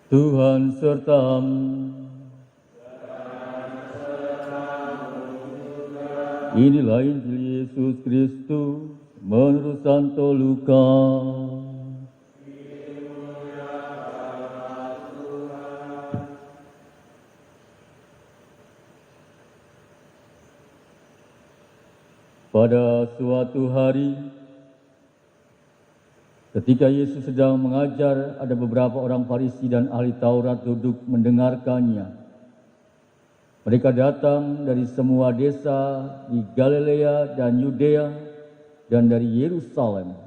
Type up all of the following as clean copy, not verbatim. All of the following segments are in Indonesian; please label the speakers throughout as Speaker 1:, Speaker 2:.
Speaker 1: Tuhan sertamu. Inilah Injil Yesus Kristus menurut Santo Lukas. Pada suatu hari, ketika Yesus sedang mengajar, ada beberapa orang Farisi dan ahli Taurat duduk mendengarkannya. Mereka datang dari semua desa di Galilea dan Yudea dan dari Yerusalem.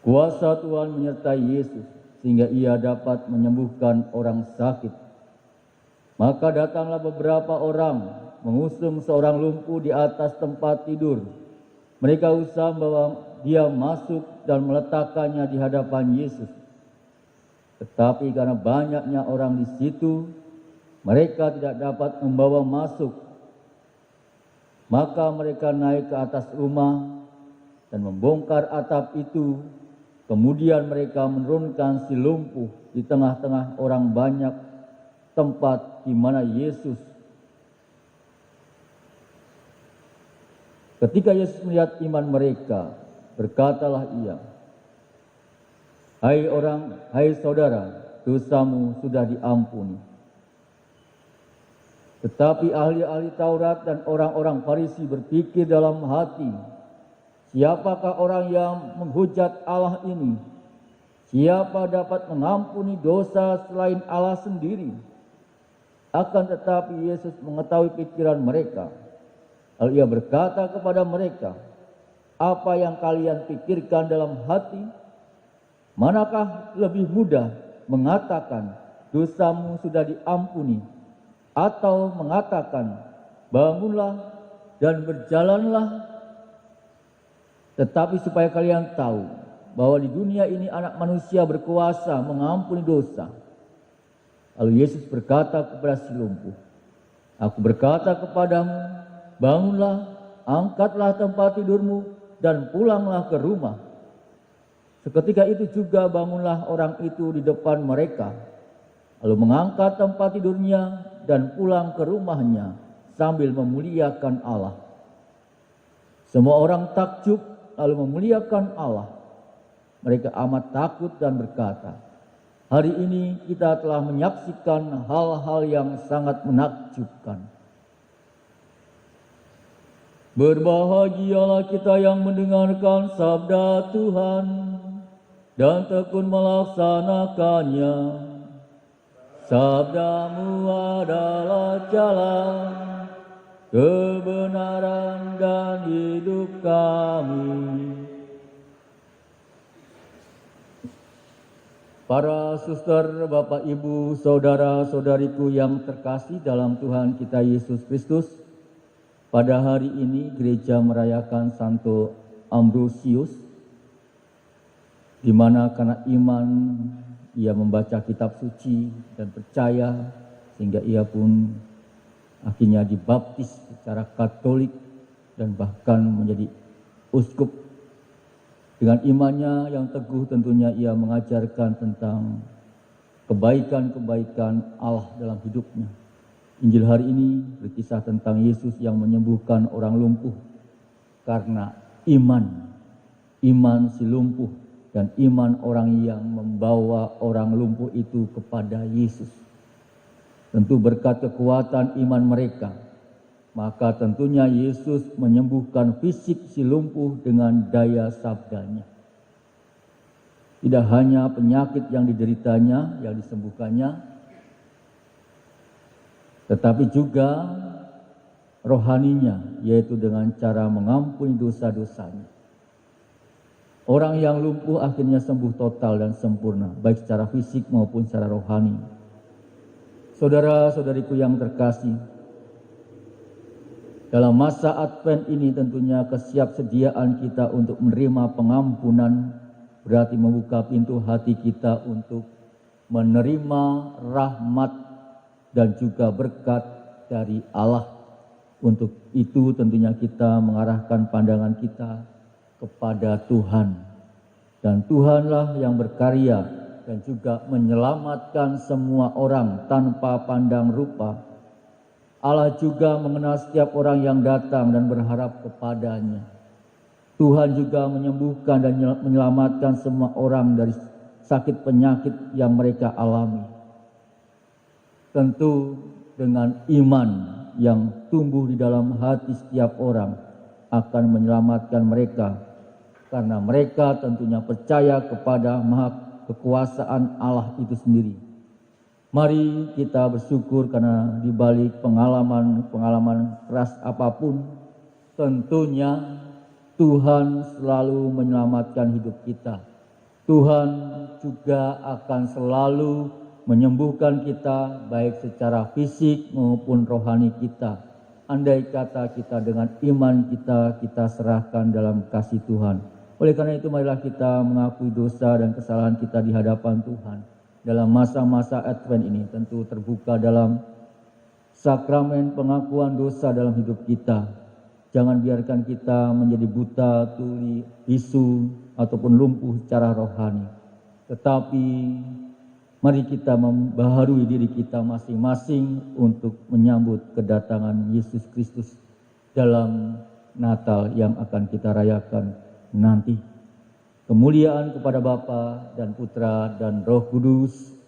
Speaker 1: Kuasa Tuhan menyertai Yesus sehingga ia dapat menyembuhkan orang sakit. Maka datanglah beberapa orang mengusung seorang lumpuh di atas tempat tidur. Mereka usaha membawa dia masuk dan meletakkannya di hadapan Yesus. Tetapi karena banyaknya orang di situ, mereka tidak dapat membawa masuk. Maka mereka naik ke atas rumah dan membongkar atap itu. Kemudian mereka menurunkan si lumpuh di tengah-tengah orang banyak tempat di mana Yesus. Ketika Yesus melihat iman mereka, berkatalah ia, Hai saudara, dosamu sudah diampuni." Tetapi ahli-ahli Taurat dan orang-orang Farisi berpikir dalam hati, siapakah orang yang menghujat Allah ini? Siapa dapat mengampuni dosa selain Allah sendiri? Akan tetapi Yesus mengetahui pikiran mereka. Lalu ia berkata kepada mereka, "Apa yang kalian pikirkan dalam hati? Manakah lebih mudah mengatakan, dosamu sudah diampuni, atau mengatakan, bangunlah dan berjalanlah? Tetapi supaya kalian tahu bahwa di dunia ini anak manusia berkuasa mengampuni dosa." Lalu Yesus berkata kepada si lumpuh, "Aku berkata kepadamu, bangunlah, angkatlah tempat tidurmu, dan pulanglah ke rumah." Seketika itu juga bangunlah orang itu di depan mereka, lalu mengangkat tempat tidurnya dan pulang ke rumahnya sambil memuliakan Allah. Semua orang takjub lalu memuliakan Allah. Mereka amat takut dan berkata, "Hari ini kita telah menyaksikan hal-hal yang sangat menakjubkan." Berbahagialah kita yang mendengarkan sabda Tuhan dan tekun melaksanakannya. Sabdamu adalah jalan, kebenaran dan hidup kami. Para suster, Bapak, Ibu, saudara-saudariku yang terkasih dalam Tuhan kita Yesus Kristus, pada hari ini gereja merayakan Santo Ambrosius, di mana karena iman ia membaca kitab suci dan percaya sehingga ia pun akhirnya dibaptis secara Katolik dan bahkan menjadi uskup. Dengan imannya yang teguh tentunya ia mengajarkan tentang kebaikan-kebaikan Allah dalam hidupnya. Injil hari ini berkisah tentang Yesus yang menyembuhkan orang lumpuh karena iman si lumpuh dan iman orang yang membawa orang lumpuh itu kepada Yesus. Tentu berkat kekuatan iman mereka, maka tentunya Yesus menyembuhkan fisik si lumpuh dengan daya sabdanya. Tidak hanya penyakit yang dideritanya, yang disembuhkannya, tetapi juga rohaninya, yaitu dengan cara mengampuni dosa-dosanya. Orang yang lumpuh akhirnya sembuh total dan sempurna, baik secara fisik maupun secara rohani. Saudara-saudariku yang terkasih, dalam masa Advent ini tentunya kesiapsediaan kita untuk menerima pengampunan berarti membuka pintu hati kita untuk menerima rahmat dan juga berkat dari Allah. Untuk itu tentunya kita mengarahkan pandangan kita kepada Tuhan. Dan Tuhanlah yang berkarya dan juga menyelamatkan semua orang tanpa pandang rupa. Allah juga mengenal setiap orang yang datang dan berharap kepadanya. Tuhan juga menyembuhkan dan menyelamatkan semua orang dari sakit penyakit yang mereka alami. Tentu dengan iman yang tumbuh di dalam hati setiap orang akan menyelamatkan mereka, karena mereka tentunya percaya kepada maha kekuasaan Allah itu sendiri. Mari kita bersyukur karena di balik pengalaman keras apapun, tentunya Tuhan selalu menyelamatkan hidup kita. Tuhan juga akan selalu menyembuhkan kita baik secara fisik maupun rohani kita. Andai kata kita dengan iman kita serahkan dalam kasih Tuhan. Oleh karena itu marilah kita mengakui dosa dan kesalahan kita di hadapan Tuhan. Dalam masa-masa Advent ini tentu terbuka dalam sakramen pengakuan dosa dalam hidup kita. Jangan biarkan kita menjadi buta, tuli, bisu, ataupun lumpuh secara rohani. Tetapi mari kita membaharui diri kita masing-masing untuk menyambut kedatangan Yesus Kristus dalam Natal yang akan kita rayakan nanti. Kemuliaan kepada Bapa dan Putra dan Roh Kudus,